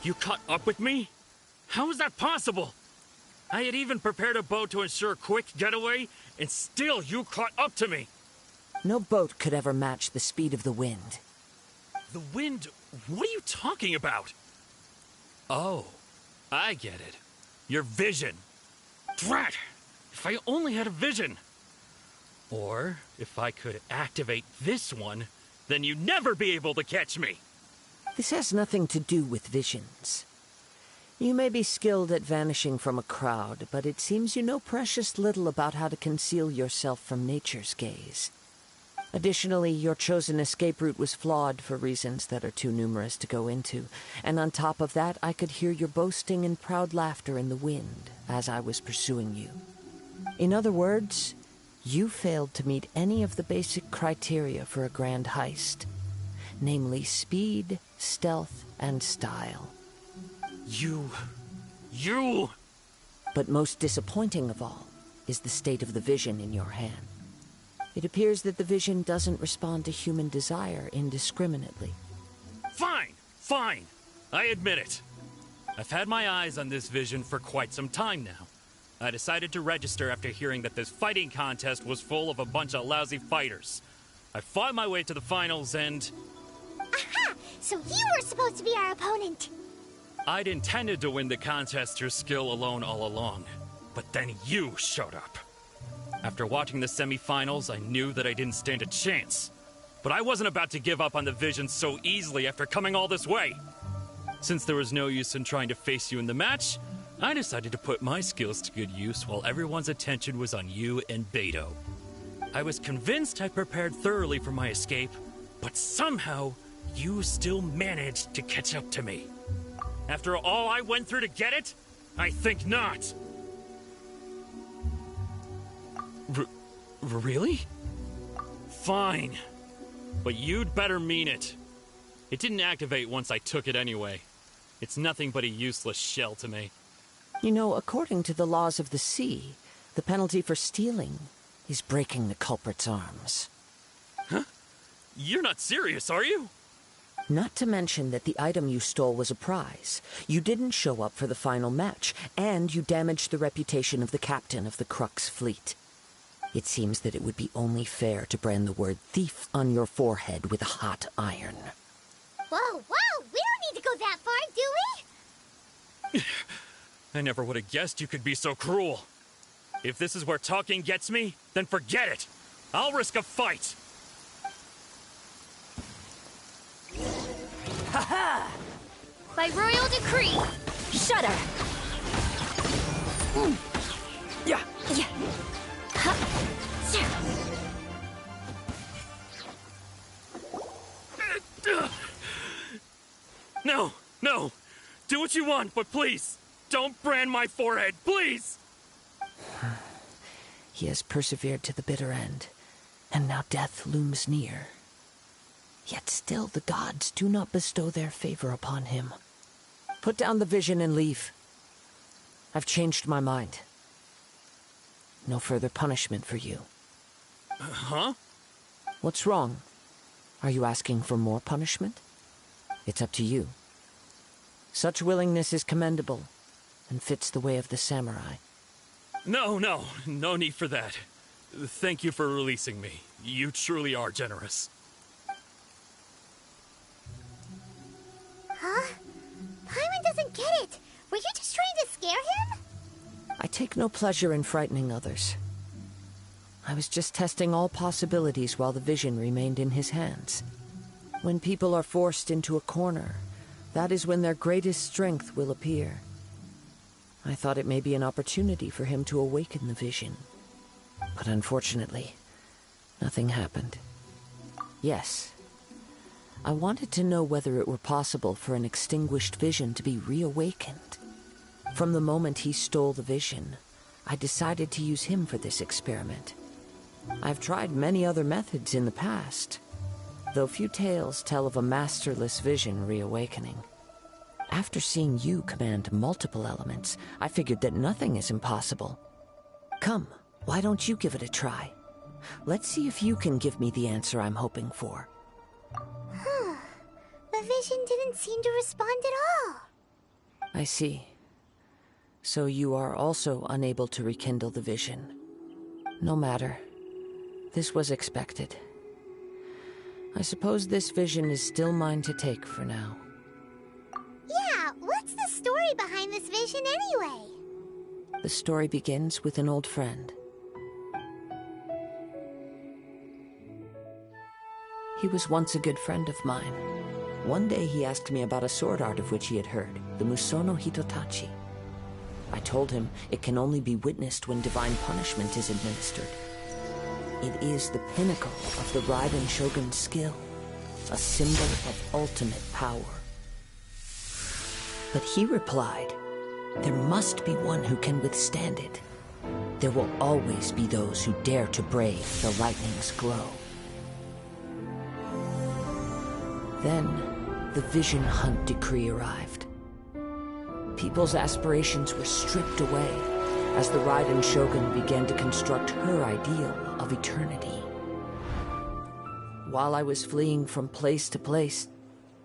You caught up with me? How is that possible? I had even prepared a boat to ensure a quick getaway, and still you caught up to me. No boat could ever match the speed of the wind. The wind? What are you talking about? Oh, I get it. Your vision. Drat! If I only had a vision. Or, if I could activate this one, then you'd never be able to catch me. This has nothing to do with visions. You may be skilled at vanishing from a crowd, but it seems you know precious little about how to conceal yourself from nature's gaze. Additionally, your chosen escape route was flawed for reasons that are too numerous to go into, and on top of that, I could hear your boasting and proud laughter in the wind as I was pursuing you. In other words, you failed to meet any of the basic criteria for a grand heist, namely speed, stealth, and style. You... But most disappointing of all is the state of the vision in your hand. It appears that the vision doesn't respond to human desire indiscriminately. Fine. I admit it. I've had my eyes on this vision for quite some time now. I decided to register after hearing that this fighting contest was full of a bunch of lousy fighters. I fought my way to the finals and... Aha! So you were supposed to be our opponent! I'd intended to win the contest through skill alone all along. But then you showed up. After watching the semi-finals, I knew that I didn't stand a chance. But I wasn't about to give up on the vision so easily after coming all this way. Since there was no use in trying to face you in the match, I decided to put my skills to good use while everyone's attention was on you and Beto. I was convinced I prepared thoroughly for my escape, but somehow you still managed to catch up to me. After all I went through to get it? I think not. Really? Fine. But you'd better mean it. It didn't activate once I took it anyway. It's nothing but a useless shell to me. You know, according to the laws of the sea, the penalty for stealing is breaking the culprit's arms. Huh? You're not serious, are you? Not to mention that the item you stole was a prize. You didn't show up for the final match, and you damaged the reputation of the captain of the Crux fleet. It seems that it would be only fair to brand the word thief on your forehead with a hot iron. Whoa, we don't need to go that far, do we? I never would have guessed you could be so cruel. If this is where talking gets me, then forget it. I'll risk a fight. Ha-ha! By royal decree, shudder! Yeah. No! Do what you want, but please, don't brand my forehead, please! He has persevered to the bitter end, and now death looms near. Yet still the gods do not bestow their favor upon him. Put down the vision and leave. I've changed my mind. No further punishment for you. Huh? What's wrong? Are you asking for more punishment? It's up to you. Such willingness is commendable, and fits the way of the samurai. No need for that. Thank you for releasing me. You truly are generous. Huh? Paimon doesn't get it. Were you just trying to scare him? I take no pleasure in frightening others. I was just testing all possibilities while the vision remained in his hands. When people are forced into a corner, that is when their greatest strength will appear. I thought it may be an opportunity for him to awaken the vision. But unfortunately, nothing happened. Yes, I wanted to know whether it were possible for an extinguished vision to be reawakened. From the moment he stole the vision, I decided to use him for this experiment. I've tried many other methods in the past, though few tales tell of a masterless vision reawakening. After seeing you command multiple elements, I figured that nothing is impossible. Come, why don't you give it a try? Let's see if you can give me the answer I'm hoping for. The vision didn't seem to respond at all. I see. So you are also unable to rekindle the vision. No matter. This was expected. I suppose this vision is still mine to take for now. Yeah, what's the story behind this vision anyway? The story begins with an old friend. He was once a good friend of mine. One day he asked me about a sword art of which he had heard, the Musono Hitotachi. I told him it can only be witnessed when divine punishment is administered. It is the pinnacle of the Raiden Shogun's skill, a symbol of ultimate power. But he replied, there must be one who can withstand it. There will always be those who dare to brave the lightning's glow. Then, the Vision Hunt decree arrived. People's aspirations were stripped away as the Raiden Shogun began to construct her ideal of eternity. While I was fleeing from place to place,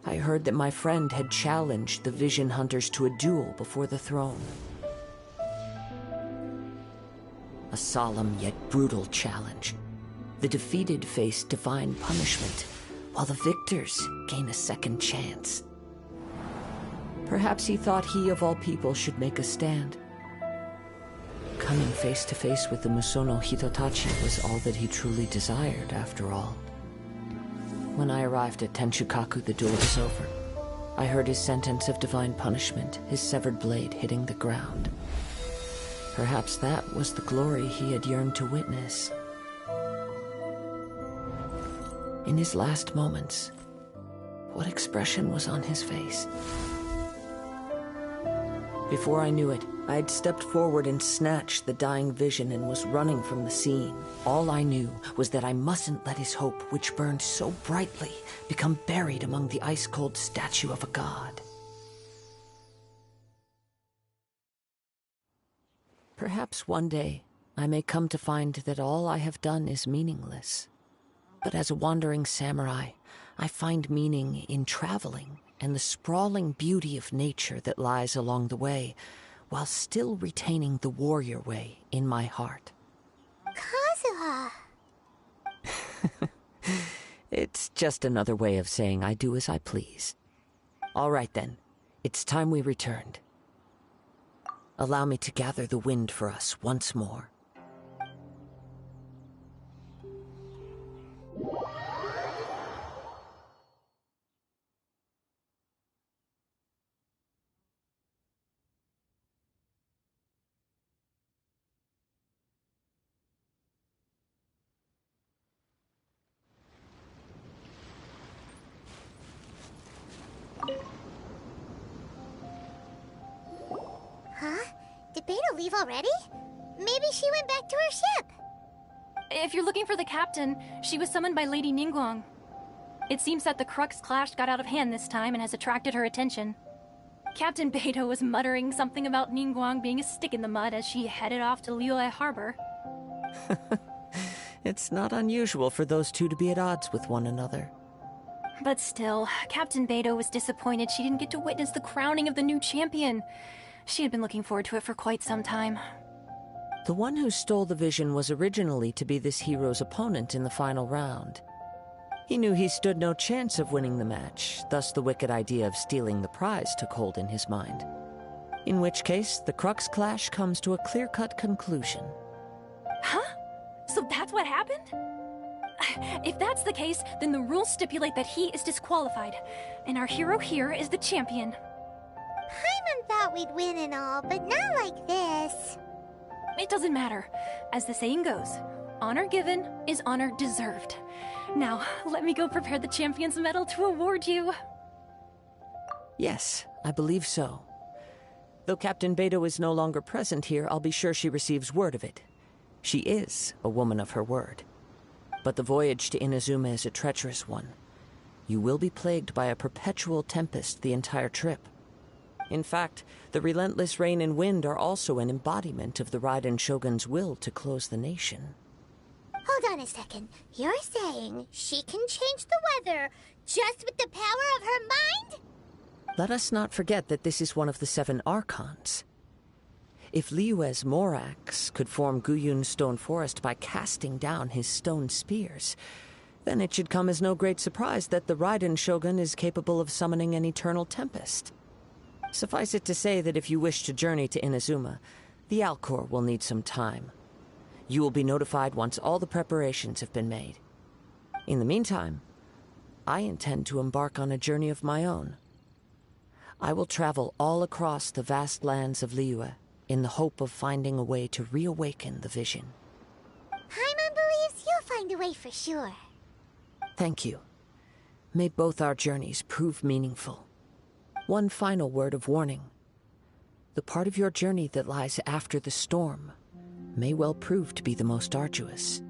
I heard that my friend had challenged the Vision Hunters to a duel before the throne. A solemn yet brutal challenge. The defeated face divine punishment, while the victors gain a second chance. Perhaps he thought he of all people should make a stand. Coming face to face with the Musono Hitotachi was all that he truly desired, after all. When I arrived at Tenchukaku, the duel was over. I heard his sentence of divine punishment, his severed blade hitting the ground. Perhaps that was the glory he had yearned to witness. In his last moments, what expression was on his face? Before I knew it, I had stepped forward and snatched the dying vision and was running from the scene. All I knew was that I mustn't let his hope, which burned so brightly, become buried among the ice-cold statue of a god. Perhaps one day, I may come to find that all I have done is meaningless. But as a wandering samurai, I find meaning in traveling and the sprawling beauty of nature that lies along the way, while still retaining the warrior way in my heart. Kazuha! It's just another way of saying I do as I please. All right then, it's time we returned. Allow me to gather the wind for us once more. Huh? Did Beta leave already? Maybe she went back to her ship. If you're looking for the captain, she was summoned by Lady Ningguang. It seems that the Crux clash got out of hand this time and has attracted her attention. Captain Beto was muttering something about Ningguang being a stick in the mud as she headed off to Liyue Harbor. It's not unusual for those two to be at odds with one another. But still, Captain Beto was disappointed she didn't get to witness the crowning of the new champion. She had been looking forward to it for quite some time. The one who stole the vision was originally to be this hero's opponent in the final round. He knew he stood no chance of winning the match, thus the wicked idea of stealing the prize took hold in his mind. In which case, the Crux clash comes to a clear-cut conclusion. Huh? So that's what happened? If that's the case, then the rules stipulate that he is disqualified, and our hero here is the champion. Paimon thought we'd win and all, but not like this. It doesn't matter. As the saying goes, honor given is honor deserved. Now, let me go prepare the champion's medal to award you. Yes, I believe so. Though Captain Beto is no longer present here, I'll be sure she receives word of it. She is a woman of her word. But the voyage to Inazuma is a treacherous one. You will be plagued by a perpetual tempest the entire trip. In fact, the relentless rain and wind are also an embodiment of the Raiden Shogun's will to close the nation. Hold on a second. You're saying she can change the weather just with the power of her mind? Let us not forget that this is one of the 7 Archons. If Liyue's Morax could form Guyun's stone forest by casting down his stone spears, then it should come as no great surprise that the Raiden Shogun is capable of summoning an eternal tempest. Suffice it to say that if you wish to journey to Inazuma, the Alcor will need some time. You will be notified once all the preparations have been made. In the meantime, I intend to embark on a journey of my own. I will travel all across the vast lands of Liyue in the hope of finding a way to reawaken the vision. Paimon believes you'll find a way for sure. Thank you. May both our journeys prove meaningful. One final word of warning. The part of your journey that lies after the storm may well prove to be the most arduous.